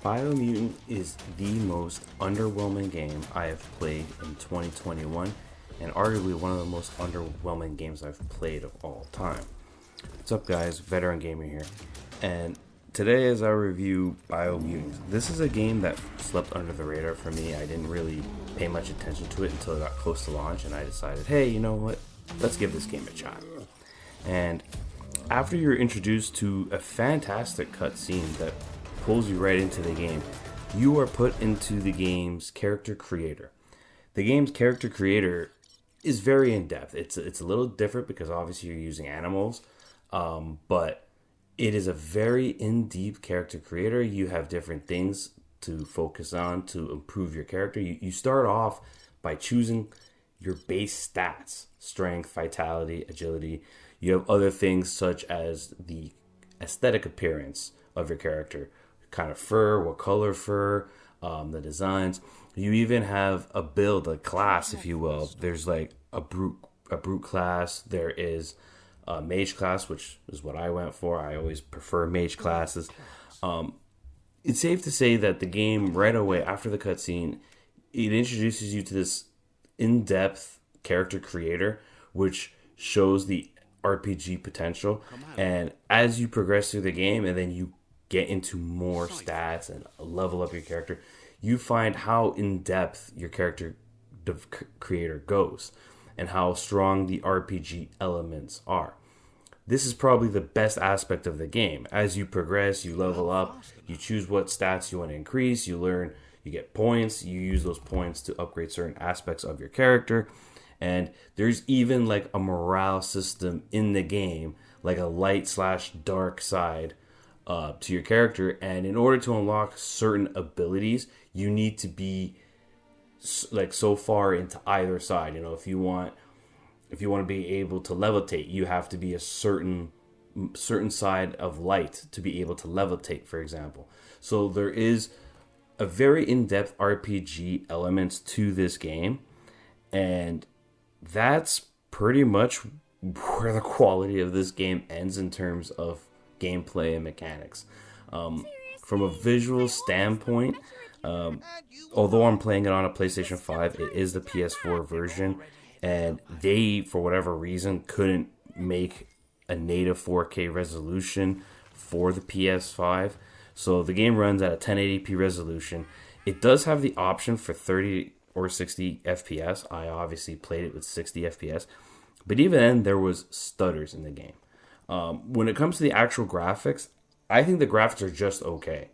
Biomutant is the most underwhelming game I have played in 2021, and arguably one of the most underwhelming games I've played of all time. What's up, guys? Veteran Gamer here, and today as I review Biomutant, this is a game that slept under the radar for me. I didn't really pay much attention to it until it got close to launch, and I decided, hey, you know what? Let's give this game a shot. And after you're introduced to a fantastic cutscene that pulls you right into the game, you are put into the game's character creator. The game's character creator is very in depth. It's a little different because obviously you're using animals, but it is a very in deep character creator. You have different things to focus on to improve your character. You start off by choosing your base stats: strength, vitality, agility. You have other things such as the aesthetic appearance of your character, kind of fur, what color fur, the designs. You even have a build, a class, if you will. There's like a brute class. There is a mage class, which is what I went for. I always prefer mage classes. It's safe to say that the game right away after the cutscene, it introduces you to this in-depth character creator, which shows the RPG potential. And as you progress through the game, and then you get into more stats and level up your character, you find how in depth your character creator goes and how strong the RPG elements are. This is probably the best aspect of the game. As you progress, you level up, you choose what stats you want to increase, you learn, you get points, you use those points to upgrade certain aspects of your character. And there's even like a morale system in the game, like a light/dark side to your character. And in order to unlock certain abilities, you need to be like so far into either side. You know, if you want to be able to levitate, you have to be a certain side of light to be able to levitate, for example. So there is a very in-depth RPG elements to this game, and that's pretty much where the quality of this game ends in terms of gameplay and mechanics. From a visual standpoint, although I'm playing it on a PlayStation 5, it is the PS4 version, and they, for whatever reason, couldn't make a native 4K resolution for the PS5. So the game runs at a 1080p resolution. It does have the option for 30 or 60 FPS. I obviously played it with 60 FPS, but even then there was stutters in the game. When it comes to the actual graphics, I think the graphics are just okay.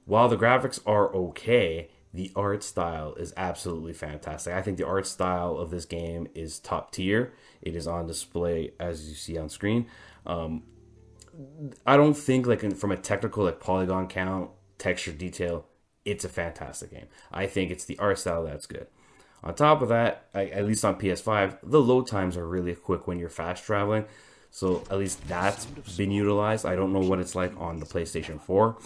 While the graphics are okay, the art style is absolutely fantastic. I think the art style of this game is top tier. It is on display as you see on screen. I don't think from a technical polygon count, texture detail, it's a fantastic game. I think it's the art style that's good. On top of that, at least on PS5, the load times are really quick when you're fast traveling. So at least that's been utilized. I don't know what it's like on the PlayStation 4,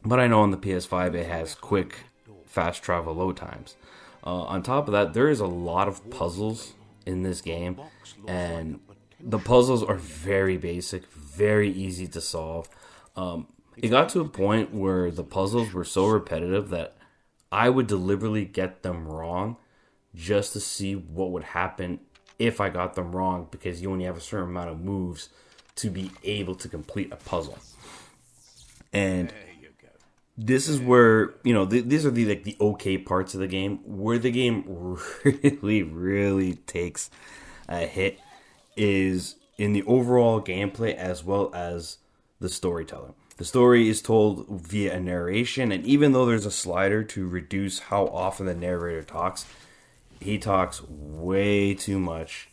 but I know on the PS5 it has quick fast travel load times. On top of that, there is a lot of puzzles in this game, and the puzzles are very basic, very easy to solve. It got to a point where the puzzles were so repetitive that I would deliberately get them wrong just to see what would happen if I got them wrong, because you only have a certain amount of moves to be able to complete a puzzle. And this is where, these are the okay parts of the game. Where the game really, really takes a hit is in the overall gameplay as well as the storytelling. The story is told via a narration, and even though there's a slider to reduce how often the narrator talks, he talks way too much.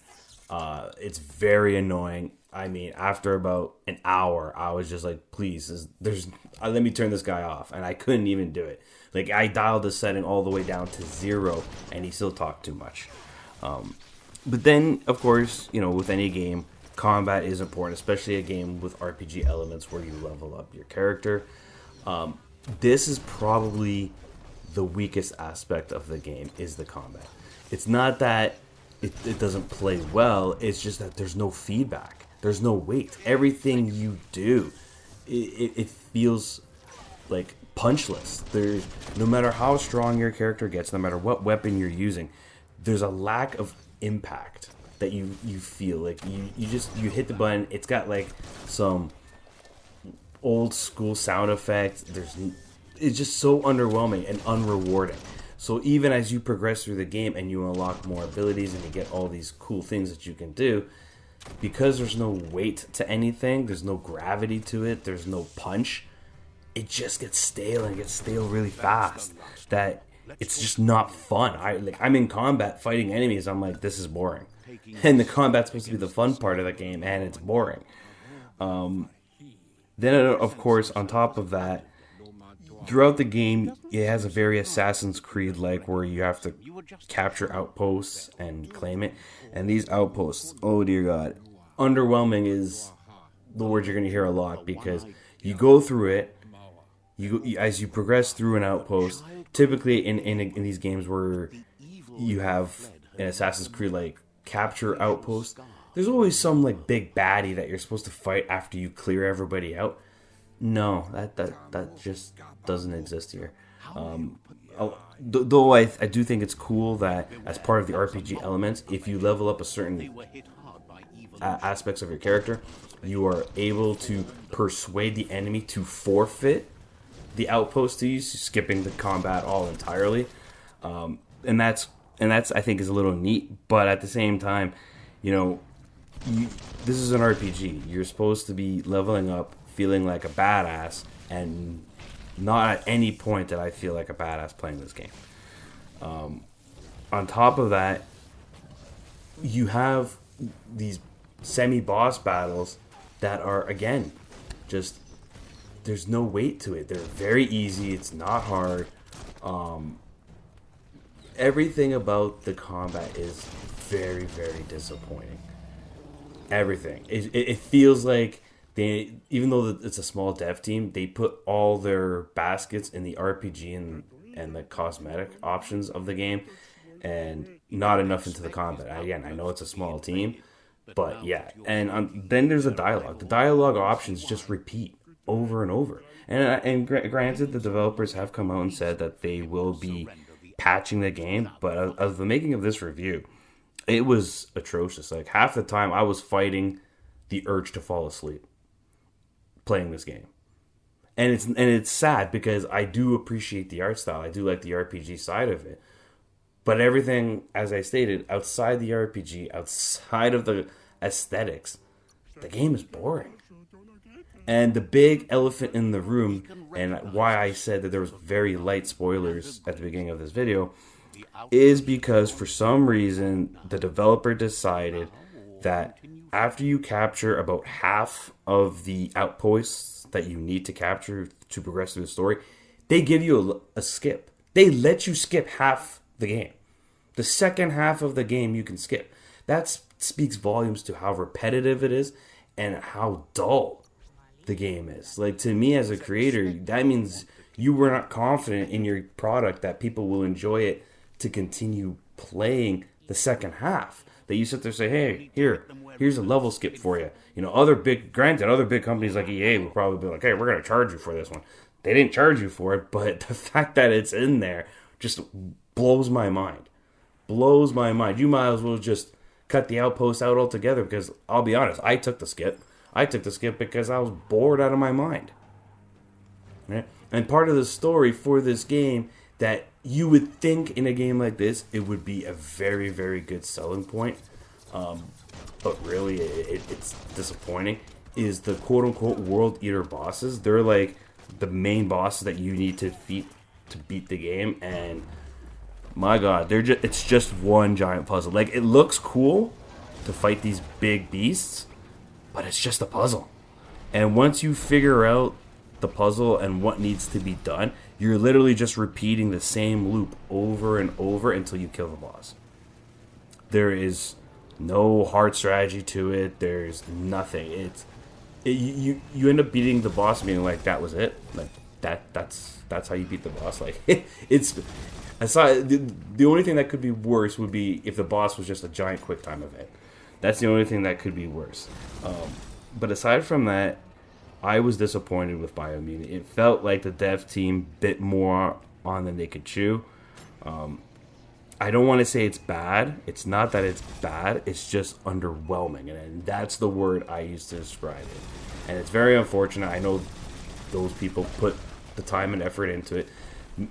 It's very annoying. I mean, after about an hour, I was just like, please, let me turn this guy off. And I couldn't even do it. Like, I dialed the setting all the way down to 0, and he still talked too much. But then, of course, with any game, combat is important, especially a game with RPG elements where you level up your character. This is probably the weakest aspect of the game, is the combat. It's not that it doesn't play well, it's just that there's no feedback. There's no weight. Everything you do, it feels like punchless. There's no matter how strong your character gets, no matter what weapon you're using, there's a lack of impact that you feel. Like you hit the button, it's got like some old school sound effects. It's just so underwhelming and unrewarding. So even as you progress through the game and you unlock more abilities and you get all these cool things that you can do, because there's no weight to anything, there's no gravity to it, there's no punch, it just gets stale and gets stale really fast. That it's just not fun. I'm in combat fighting enemies, I'm like, this is boring. And the combat's supposed to be the fun part of the game, and it's boring. Then, of course, on top of that, throughout the game, it has a very Assassin's Creed-like where you have to capture outposts and claim it. And these outposts, oh dear God, underwhelming is the word you're going to hear a lot, because you go through it, as you progress through an outpost, typically in these games where you have an Assassin's Creed-like capture outpost, there's always some like big baddie that you're supposed to fight after you clear everybody out. No, that just doesn't exist here. Though I do think it's cool that as part of the RPG elements, if you level up a certain aspects of your character, you are able to persuade the enemy to forfeit the outpost to you, skipping the combat all entirely. And that's I think is a little neat. But at the same time, this is an RPG. You're supposed to be leveling up, feeling like a badass, and not at any point did I feel like a badass playing this game. On top of that, you have these semi-boss battles that are, again, just, there's no weight to it. They're very easy. It's not hard. Everything about the combat is very, very disappointing. Everything. It feels like even though it's a small dev team, they put all their baskets in the RPG and the cosmetic options of the game, and not enough into the combat. Again, I know it's a small team, but yeah. And then there's a dialogue. The dialogue options just repeat over and over. And granted, the developers have come out and said that they will be patching the game, but of the making of this review, it was atrocious. Like, half the time I was fighting the urge to fall asleep playing this game. And it's sad, because I do appreciate the art style. I do like the RPG side of it. But everything, as I stated, outside the RPG, outside of the aesthetics, the game is boring. And the big elephant in the room, and why I said that there was very light spoilers at the beginning of this video, is because for some reason the developer decided that after you capture about half of the outposts that you need to capture to progress through the story, they give you a skip. They let you skip half the game. The second half of the game you can skip. That speaks volumes to how repetitive it is and how dull the game is. Like, to me as a creator, that means you were not confident in your product that people will enjoy it to continue playing the second half. That you sit there and say, hey, here's a level skip for you. Other big companies like EA will probably be like, hey, we're going to charge you for this one. They didn't charge you for it, but the fact that it's in there just blows my mind. Blows my mind. You might as well just cut the outpost out altogether, because I'll be honest, I took the skip. I took the skip because I was bored out of my mind. Right? And part of the story for this game that you would think in a game like this, it would be a very, very good selling point. But really, it's disappointing, is the quote-unquote World Eater bosses. They're like the main bosses that you need to defeat to beat the game. And my God, it's just one giant puzzle. Like, it looks cool to fight these big beasts, but it's just a puzzle. And once you figure out the puzzle and what needs to be done, you're literally just repeating the same loop over and over until you kill the boss. There is no hard strategy to it. There's nothing. You end up beating the boss being like, that was it. Like, that's how you beat the boss. Like, it's aside, the only thing that could be worse would be if the boss was just a giant QuickTime event. That's the only thing that could be worse. But aside from that, I was disappointed with Biomutant. It felt like the dev team bit more on than they could chew. I don't want to say it's bad. It's not that it's bad. It's just underwhelming, and that's the word I use to describe it. And it's very unfortunate. I know those people put the time and effort into it.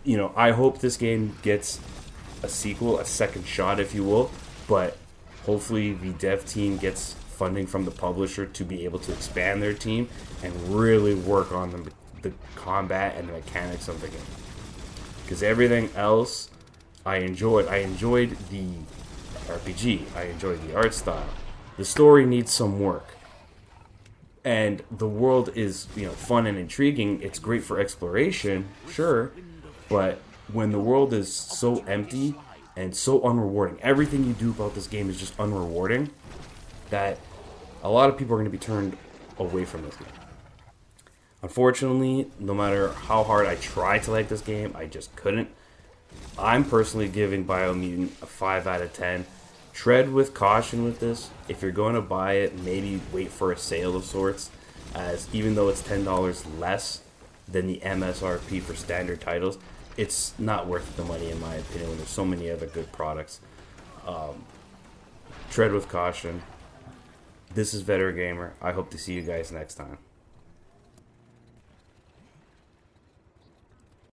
You know, I hope this game gets a sequel, a second shot, if you will. But hopefully, the dev team gets funding from the publisher to be able to expand their team and really work on the combat and the mechanics of the game. Because everything else I enjoyed. I enjoyed the RPG. I enjoyed the art style. The story needs some work. And the world is, fun and intriguing. It's great for exploration, sure. But when the world is so empty and so unrewarding, everything you do about this game is just unrewarding, that a lot of people are going to be turned away from this game. Unfortunately, no matter how hard I tried to like this game, I just couldn't. I'm personally giving Biomutant a 5 out of 10. Tread with caution with this. If you're going to buy it, maybe wait for a sale of sorts, as even though it's $10 less than the MSRP for standard titles, it's not worth the money in my opinion when there's so many other good products. Tread with caution. This is Veteran Gamer. I hope to see you guys next time.